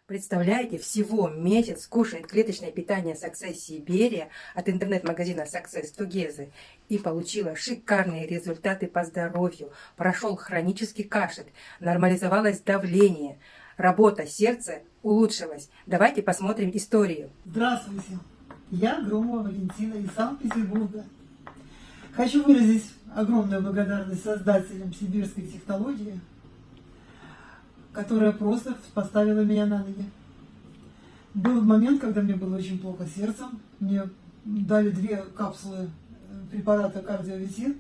Представляете, всего месяц кушает клеточное питание Success Сибирия от интернет-магазина Success Together и получила шикарные результаты по здоровью. Прошел хронический кашель, нормализовалось давление, работа сердца улучшилась. Давайте посмотрим историю. Здравствуйте, я Громова Валентина из Санкт-Петербурга. Хочу выразить огромную благодарность создателям сибирской технологии, которая просто поставила меня на ноги. Был момент, когда мне было очень плохо с сердцем. Мне дали 2 капсулы препарата кардиовитин,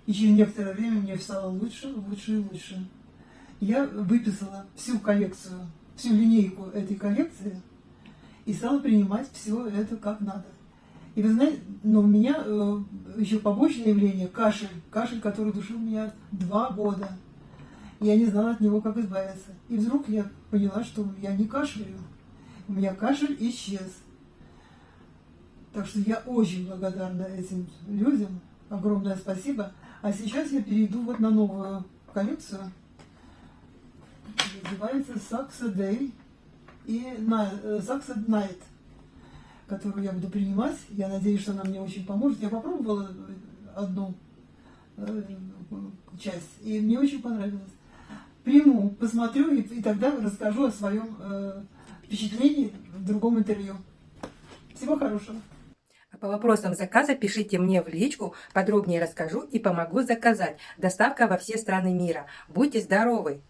и через некоторое время мне стало лучше, лучше и лучше. Я выписала всю коллекцию, всю линейку этой коллекции и стала принимать все это как надо. И вы знаете, но у меня еще побочное явление – кашель, который душил меня 2 года. Я не знала от него, как избавиться. И вдруг я поняла, что я не кашляю. У меня кашель исчез. Так что я очень благодарна этим людям. Огромное спасибо. А сейчас я перейду вот на новую коллекцию. Называется Saxa Day и Saxa Night, которую я буду принимать. Я надеюсь, что она мне очень поможет. Я попробовала одну часть, и мне очень понравилось. Приму, посмотрю и тогда расскажу о своем впечатлении в другом интервью. Всего хорошего. А по вопросам заказа пишите мне в личку, подробнее расскажу и помогу заказать. Доставка во все страны мира. Будьте здоровы!